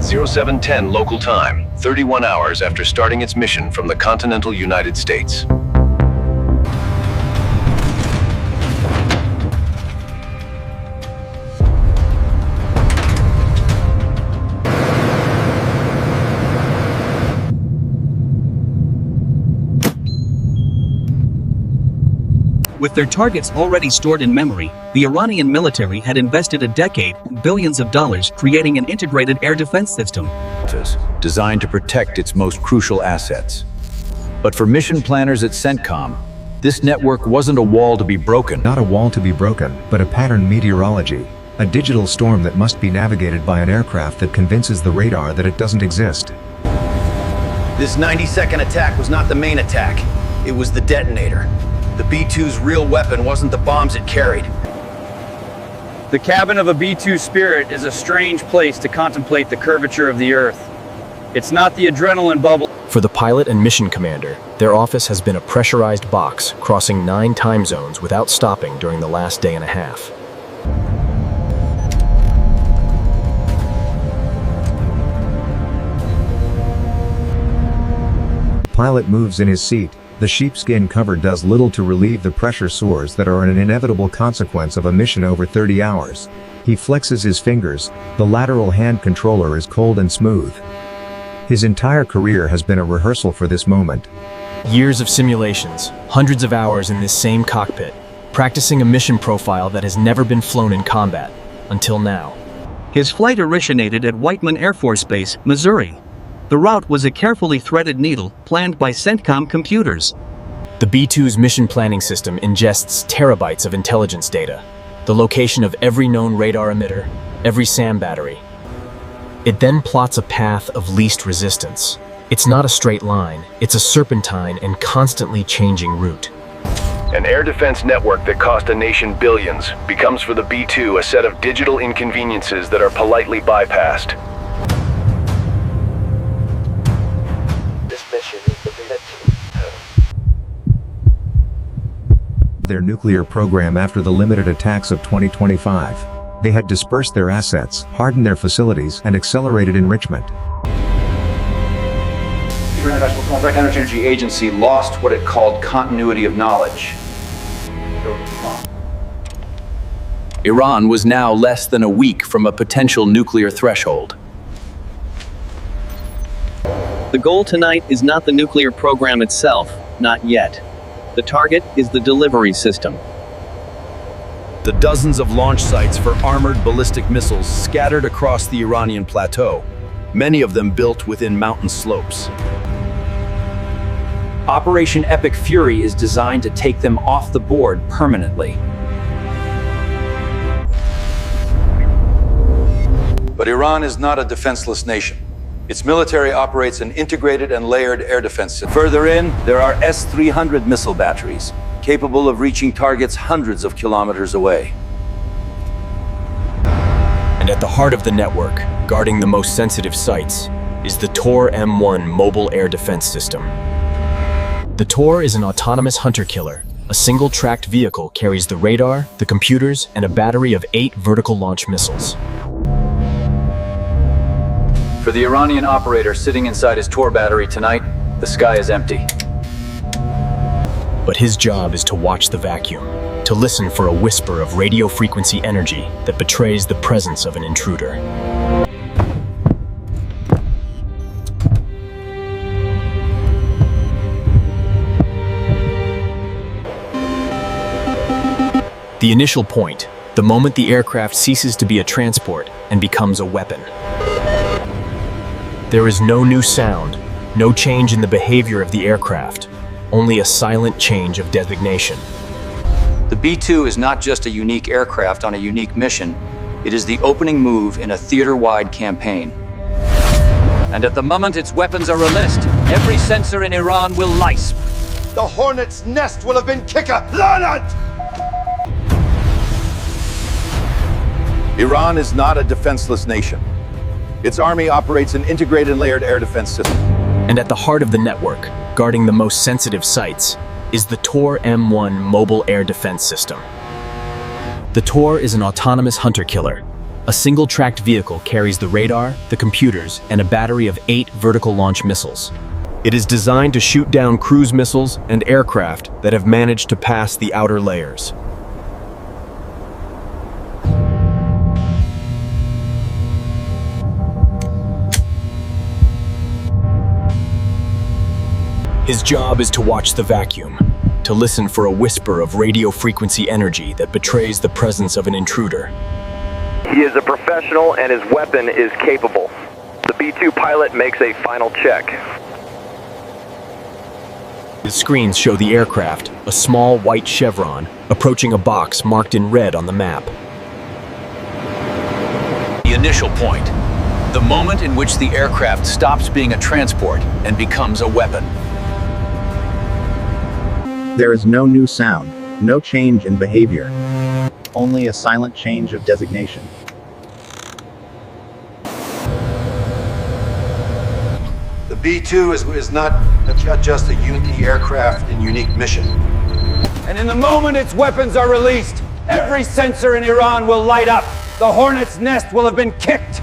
0710 local time, 31 hours after starting its mission from the continental United States. With their targets already stored in memory, the Iranian military had invested a decade and billions of dollars creating an integrated air defense system. Designed to protect its most crucial assets. But for mission planners at CENTCOM, this network wasn't a wall to be broken. Not a wall to be broken, but a pattern meteorology. A digital storm that must be navigated by an aircraft that convinces the radar that it doesn't exist. This 90-second attack was not the main attack. It was the detonator. The B-2's real weapon wasn't the bombs it carried. The cabin of a B-2 Spirit is a strange place to contemplate the curvature of the Earth. It's not the adrenaline bubble. For the pilot and mission commander, their office has been a pressurized box crossing 9 time zones without stopping during the last day and a half. Pilot moves in his seat. The sheepskin cover does little to relieve the pressure sores that are an inevitable consequence of a mission over 30 hours. He flexes his fingers. The lateral hand controller is cold and smooth. His entire career has been a rehearsal for this moment. Years of simulations, hundreds of hours in this same cockpit, practicing a mission profile that has never been flown in combat, until now. His flight originated at Whiteman Air Force Base, Missouri. The route was a carefully threaded needle planned by CENTCOM computers. The B-2's mission planning system ingests terabytes of intelligence data, the location of every known radar emitter, every SAM battery. It then plots a path of least resistance. It's not a straight line, it's a serpentine and constantly changing route. An air defense network that cost a nation billions becomes for the B-2 a set of digital inconveniences that are politely bypassed. Their nuclear program after the limited attacks of 2025. They had dispersed their assets, hardened their facilities, and accelerated enrichment. The International Energy Agency lost what it called continuity of knowledge. Iran was now less than a week from a potential nuclear threshold. The goal tonight is not the nuclear program itself, not yet. The target is the delivery system. The dozens of launch sites for armored ballistic missiles scattered across the Iranian plateau, many of them built within mountain slopes. Operation Epic Fury is designed to take them off the board permanently. But Iran is not a defenseless nation. Its military operates an integrated and layered air defense system. Further in, there are S-300 missile batteries, capable of reaching targets hundreds of kilometers away. And at the heart of the network, guarding the most sensitive sites, is the Tor M1 mobile air defense system. The Tor is an autonomous hunter-killer. A single-tracked vehicle carries the radar, the computers, and a battery of 8 vertical launch missiles. For the Iranian operator sitting inside his Tor battery tonight, the sky is empty. But his job is to watch the vacuum, to listen for a whisper of radio frequency energy that betrays the presence of an intruder. The initial point, the moment the aircraft ceases to be a transport and becomes a weapon. There is no new sound, no change in the behavior of the aircraft, only a silent change of designation. The B-2 is not just a unique aircraft on a unique mission, it is the opening move in a theater-wide campaign. And at the moment its weapons are released, every sensor in Iran will lisp. The hornet's nest will have been kicker! Lanat! Iran is not a defenseless nation. Its army operates an integrated layered air defense system. And at the heart of the network, guarding the most sensitive sites, is the Tor M1 mobile air defense system. The Tor is an autonomous hunter-killer. A single-tracked vehicle carries the radar, the computers, and a battery of 8 vertical launch missiles. It is designed to shoot down cruise missiles and aircraft that have managed to pass the outer layers. His job is to watch the vacuum, to listen for a whisper of radio frequency energy that betrays the presence of an intruder. He is a professional and his weapon is capable. The B-2 pilot makes a final check. The screens show the aircraft, a small white chevron, approaching a box marked in red on the map. The initial point, the moment in which the aircraft stops being a transport and becomes a weapon. There is no new sound, no change in behavior. Only a silent change of designation. The B-2 is not just a unique aircraft and unique mission. And in the moment its weapons are released, every sensor in Iran will light up. The hornet's nest will have been kicked.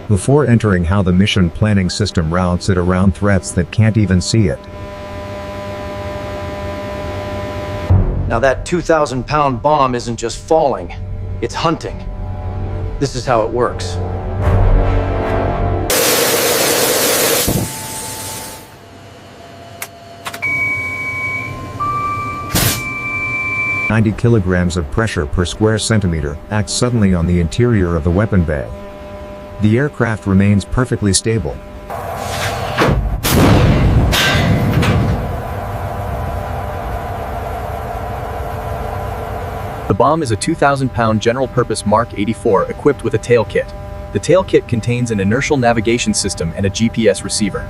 Before entering how the mission planning system routes it around threats that can't even see it. Now that 2,000-pound bomb isn't just falling, it's hunting. This is how it works. "90 kilograms of pressure per square centimeter acts suddenly on the interior of the weapon bay. The aircraft remains perfectly stable. The bomb is a 2,000-pound general-purpose Mark 84 equipped with a tail kit. The tail kit contains an inertial navigation system and a GPS receiver.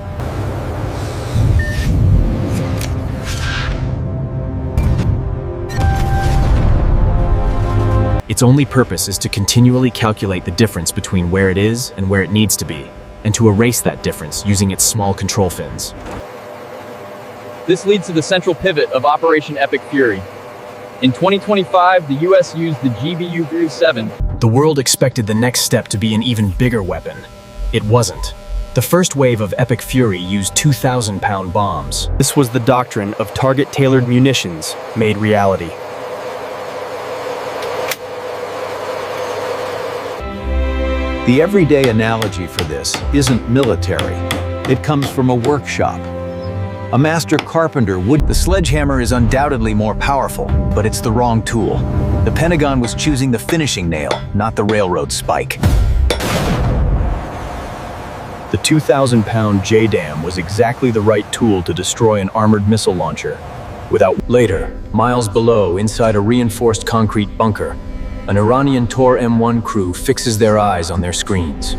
Its only purpose is to continually calculate the difference between where it is and where it needs to be, and to erase that difference using its small control fins. This leads to the central pivot of Operation Epic Fury. In 2025, the US used the GBU-7. The world expected the next step to be an even bigger weapon. It wasn't. The first wave of Epic Fury used 2,000-pound bombs. This was the doctrine of target-tailored munitions made reality. The everyday analogy for this isn't military. It comes from a workshop. A master carpenter would... The sledgehammer is undoubtedly more powerful, but it's the wrong tool. The Pentagon was choosing the finishing nail, not the railroad spike. The 2,000-pound JDAM was exactly the right tool to destroy an armored missile launcher. Later, miles below, inside a reinforced concrete bunker, an Iranian Tor M1 crew fixes their eyes on their screens.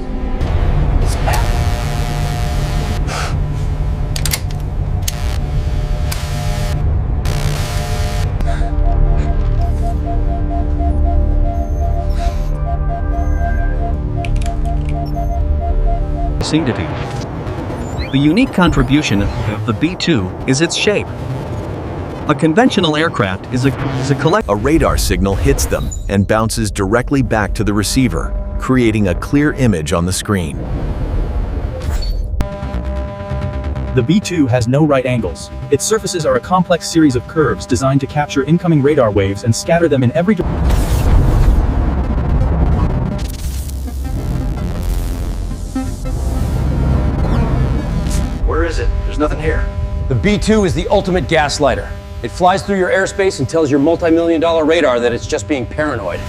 The unique contribution of the B-2 is its shape. A conventional aircraft is a collect. A radar signal hits them and bounces directly back to the receiver, creating a clear image on the screen. The B-2 has no right angles. Its surfaces are a complex series of curves designed to capture incoming radar waves and scatter them in every direction. Where is it? There's nothing here. The B-2 is the ultimate gaslighter. It flies through your airspace and tells your multi-million-dollar radar that it's just being paranoid.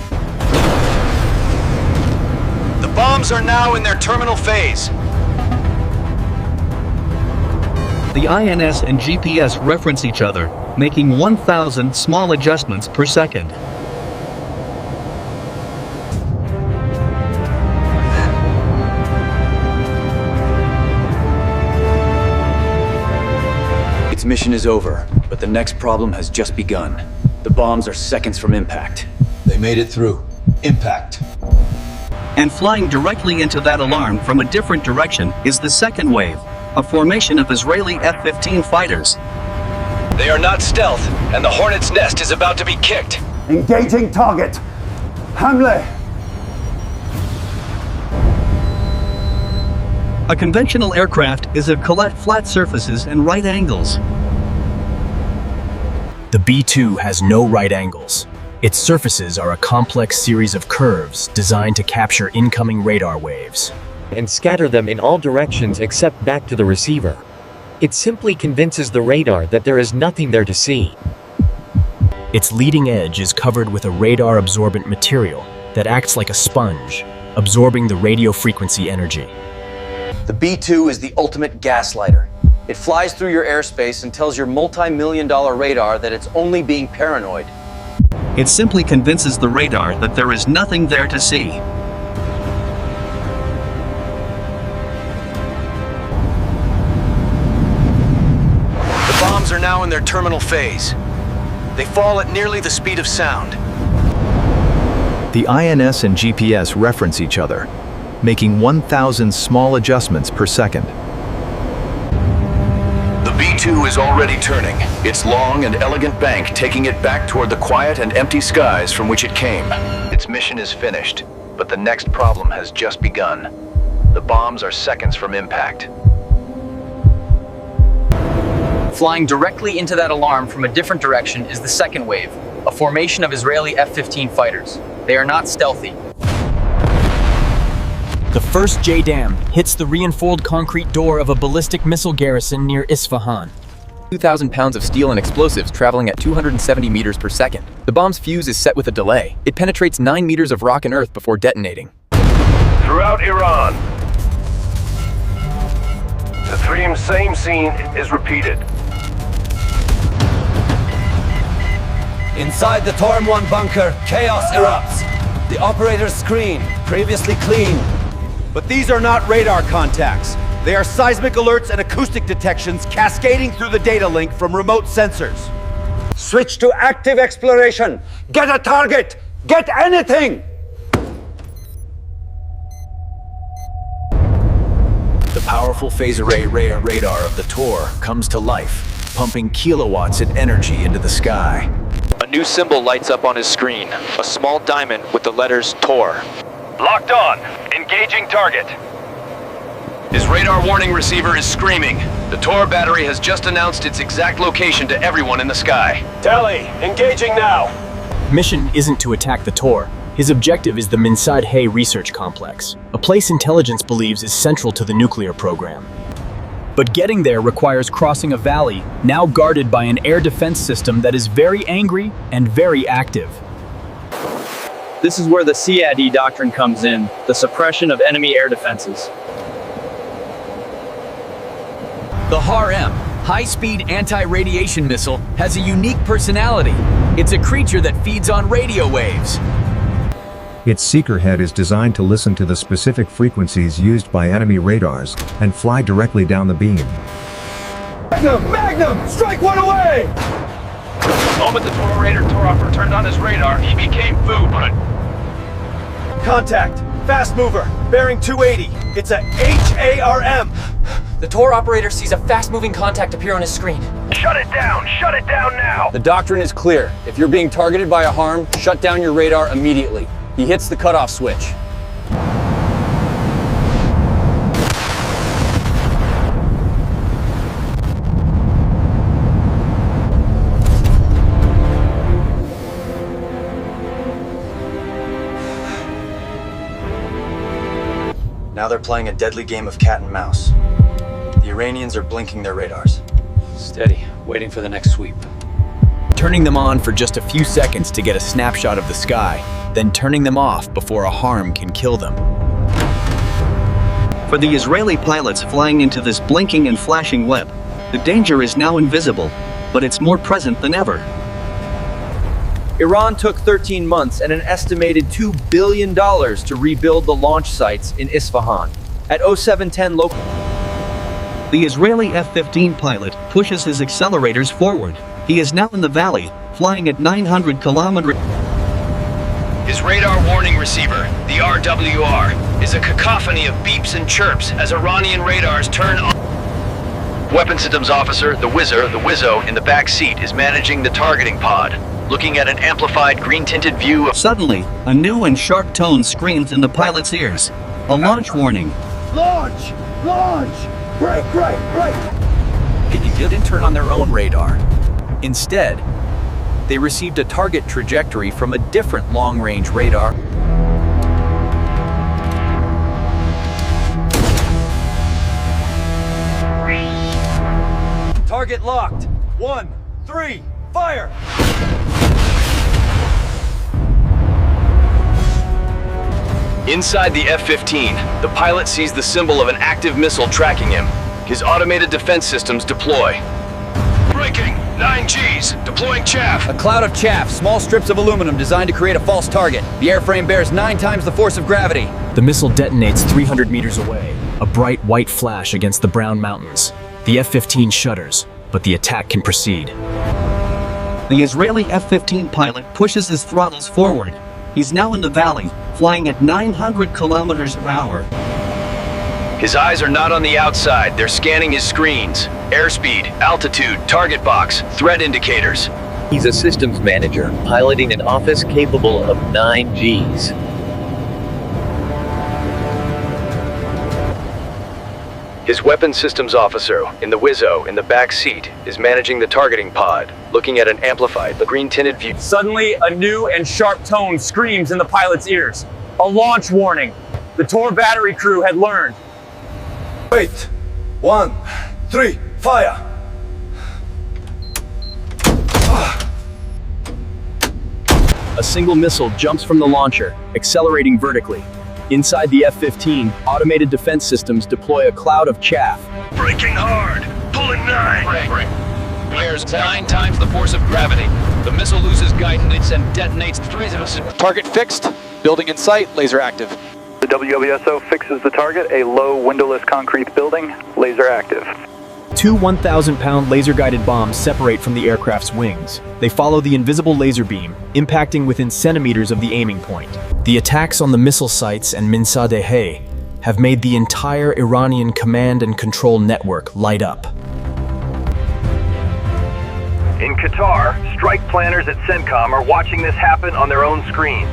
The bombs are now in their terminal phase. The INS and GPS reference each other, making 1,000 small adjustments per second. Its mission is over, but the next problem has just begun. The bombs are seconds from impact. They made it through. Impact. And flying directly into that alarm from a different direction is the second wave, a formation of Israeli F-15 fighters. They are not stealth, and the hornet's nest is about to be kicked. Engaging target. Hamle. A conventional aircraft is of flat surfaces and right angles. The B-2 has no right angles. Its surfaces are a complex series of curves designed to capture incoming radar waves and scatter them in all directions except back to the receiver. It simply convinces the radar that there is nothing there to see. Its leading edge is covered with a radar-absorbent material that acts like a sponge, absorbing the radio frequency energy. The B-2 is the ultimate gaslighter. It flies through your airspace and tells your multi-million-dollar radar that it's only being paranoid. It simply convinces the radar that there is nothing there to see. The bombs are now in their terminal phase. They fall at nearly the speed of sound. The INS and GPS reference each other, making 1,000 small adjustments per second. The B-2 is already turning, its long and elegant bank taking it back toward the quiet and empty skies from which it came. Its mission is finished, but the next problem has just begun. The bombs are seconds from impact. Flying directly into that alarm from a different direction is the second wave, a formation of Israeli F-15 fighters. They are not stealthy. The first JDAM hits the reinforced concrete door of a ballistic missile garrison near Isfahan. 2,000 pounds of steel and explosives traveling at 270 meters per second. The bomb's fuse is set with a delay. It penetrates 9 meters of rock and earth before detonating. Throughout Iran, the same scene is repeated. Inside the Torm 1 bunker, chaos erupts. The operators screen, previously clean. But these are not radar contacts. They are seismic alerts and acoustic detections cascading through the data link from remote sensors. Switch to active exploration. Get a target. Get anything. The powerful phase array radar of the Tor comes to life, pumping kilowatts of energy into the sky. A new symbol lights up on his screen, a small diamond with the letters TOR. Locked on. Engaging target. His radar warning receiver is screaming. The Tor battery has just announced its exact location to everyone in the sky. Tally, engaging now. Mission isn't to attack the Tor. His objective is the Minsadhe Research Complex, a place intelligence believes is central to the nuclear program. But getting there requires crossing a valley, now guarded by an air defense system that is very angry and very active. This is where the CAD doctrine comes in, the suppression of enemy air defenses. The HAR-M, high-speed anti-radiation missile, has a unique personality. It's a creature that feeds on radio waves. Its seeker head is designed to listen to the specific frequencies used by enemy radars and fly directly down the beam. Magnum! Strike one away! The moment the Tor Raider tore off or turned on his radar, he became food. Contact! Fast mover! Bearing 280! It's a HARM! The Tor operator sees a fast-moving contact appear on his screen. Shut it down! Shut it down now! The doctrine is clear. If you're being targeted by a harm, shut down your radar immediately. He hits the cutoff switch. Now they're playing a deadly game of cat and mouse. The Iranians are blinking their radars. Steady, waiting for the next sweep. Turning them on for just a few seconds to get a snapshot of the sky, then turning them off before a harm can kill them. For the Israeli pilots flying into this blinking and flashing web, the danger is now invisible, but it's more present than ever. Iran took 13 months and an estimated $2 billion to rebuild the launch sites in Isfahan. At 0710 local... The Israeli F-15 pilot pushes his accelerators forward. He is now in the valley, flying at 900 kilometers. His radar warning receiver, the RWR, is a cacophony of beeps and chirps as Iranian radars turn on. Weapon Systems Officer, the Wizzo in the back seat is managing the targeting pod, looking at an amplified green-tinted view of... Suddenly, a new and sharp tone screams in the pilot's ears. A launch warning. Launch! Launch! Break! It didn't turn on their own radar. Instead, they received a target trajectory from a different long-range radar. Target locked. 1, 3, fire! Inside the F-15, the pilot sees the symbol of an active missile tracking him. His automated defense systems deploy. Breaking! 9 Gs! Deploying chaff! A cloud of chaff, small strips of aluminum designed to create a false target. The airframe bears 9 times the force of gravity. The missile detonates 300 meters away, a bright white flash against the brown mountains. The F-15 shudders, but the attack can proceed. The Israeli F-15 pilot pushes his throttles forward. He's now in the valley, flying at 900 kilometers per hour. His eyes are not on the outside, they're scanning his screens. Airspeed, altitude, target box, threat indicators. He's a systems manager, piloting an office capable of 9 Gs. His weapons systems officer, in the Wizzo, in the back seat, is managing the targeting pod, looking at an amplified, green-tinted view. Suddenly, a new and sharp tone screams in the pilot's ears. A launch warning. The Tor battery crew had learned. Wait. 1, 3, fire! A single missile jumps from the launcher, accelerating vertically. Inside the F-15, automated defense systems deploy a cloud of chaff. Braking hard! Pulling 9! Break. Bears 9 times the force of gravity. The missile loses guidance and detonates 3 of us. Target fixed. Building in sight. Laser active. The WWSO fixes the target, a low windowless concrete building, laser active. 2 1,000-pound laser-guided bombs separate from the aircraft's wings. They follow the invisible laser beam, impacting within centimeters of the aiming point. The attacks on the missile sites and Minsadeh have made the entire Iranian command and control network light up. In Qatar, strike planners at CENTCOM are watching this happen on their own screens.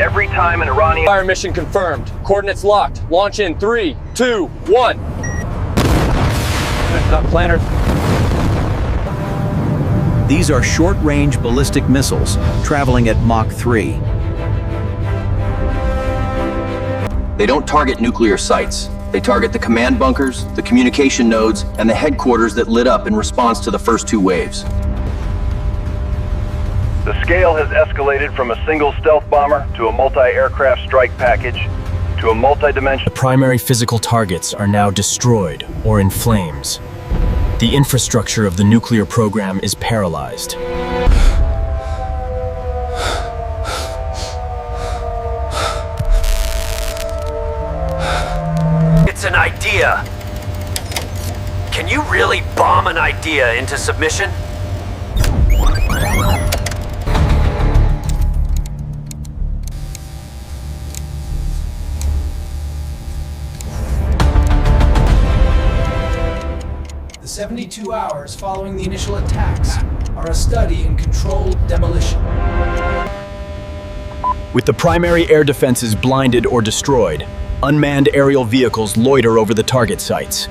Every time an Iranian... Fire mission confirmed. Coordinates locked. Launch in 3, 2, 1. Planner. These are short-range ballistic missiles, traveling at Mach 3. They don't target nuclear sites. They target the command bunkers, the communication nodes, and the headquarters that lit up in response to the first 2 waves. The scale has escalated from a single stealth bomber to a multi-aircraft strike package to a multi-dimensional... The primary physical targets are now destroyed or in flames. The infrastructure of the nuclear program is paralyzed. It's an idea. Can you really bomb an idea into submission? The 72 hours following the initial attacks are a study in controlled demolition. With the primary air defenses blinded or destroyed, unmanned aerial vehicles loiter over the target sites.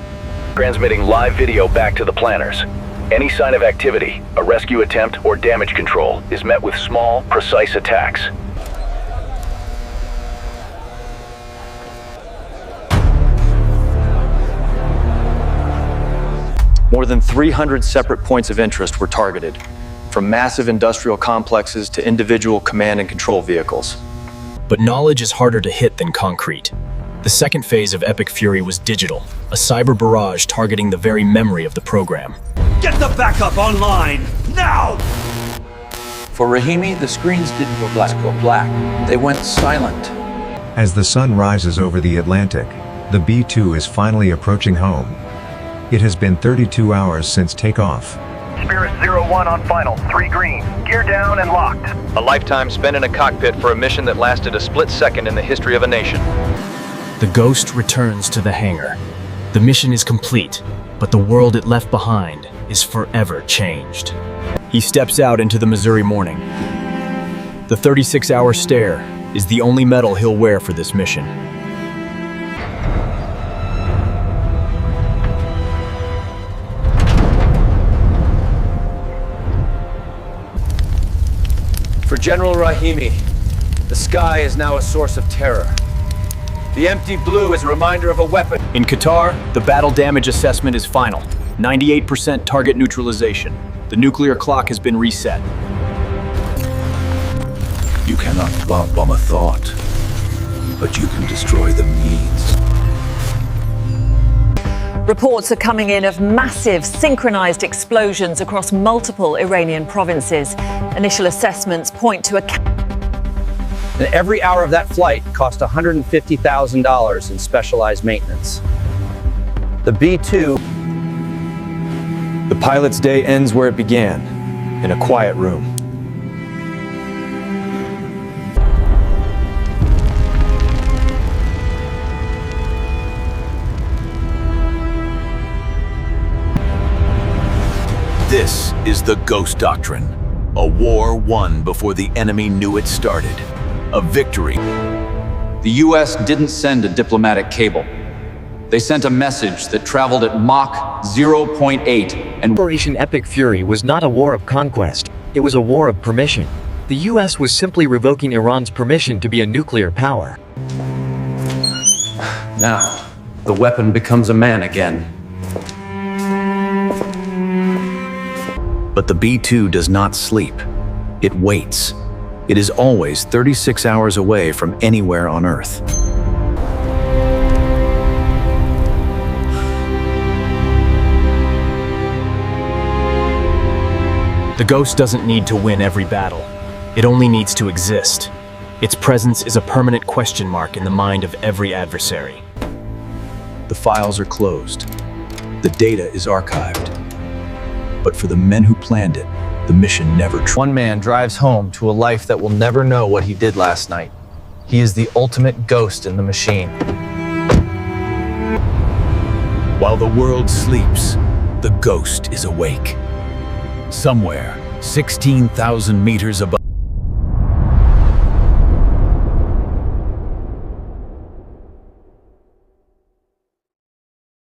Transmitting live video back to the planners. Any sign of activity, a rescue attempt, or damage control is met with small, precise attacks. More than 300 separate points of interest were targeted, from massive industrial complexes to individual command and control vehicles. But knowledge is harder to hit than concrete. The second phase of Epic Fury was digital, a cyber barrage targeting the very memory of the program. Get the backup online, now! For Rahimi, the screens didn't go black. They went silent. As the sun rises over the Atlantic, the B-2 is finally approaching home. It has been 32 hours since takeoff. Spirit 01 on final, 3 green, gear down and locked. A lifetime spent in a cockpit for a mission that lasted a split second in the history of a nation. The Ghost returns to the hangar. The mission is complete, but the world it left behind is forever changed. He steps out into the Missouri morning. The 36-hour stare is the only medal he'll wear for this mission. General Rahimi, the sky is now a source of terror. The empty blue is a reminder of a weapon. In Qatar, the battle damage assessment is final. 98% target neutralization. The nuclear clock has been reset. You cannot bomb a thought, but you can destroy the means. Reports are coming in of massive synchronized explosions across multiple Iranian provinces. Initial assessments point to a... And every hour of that flight cost $150,000 in specialized maintenance. The B-2... The pilot's day ends where it began, in a quiet room. This is the Ghost Doctrine, a war won before the enemy knew it started. A victory. The US didn't send a diplomatic cable. They sent a message that traveled at Mach 0.8 and Operation Epic Fury was not a war of conquest, it was a war of permission. The US was simply revoking Iran's permission to be a nuclear power. now, the weapon becomes a man again. But the B-2 does not sleep. It waits. It is always 36 hours away from anywhere on Earth. The Ghost doesn't need to win every battle. It only needs to exist. Its presence is a permanent question mark in the mind of every adversary. The files are closed. The data is archived. But for the men who planned it, the mission never... One man drives home to a life that will never know what he did last night. He is the ultimate ghost in the machine. While the world sleeps, the Ghost is awake. Somewhere, 16,000 meters above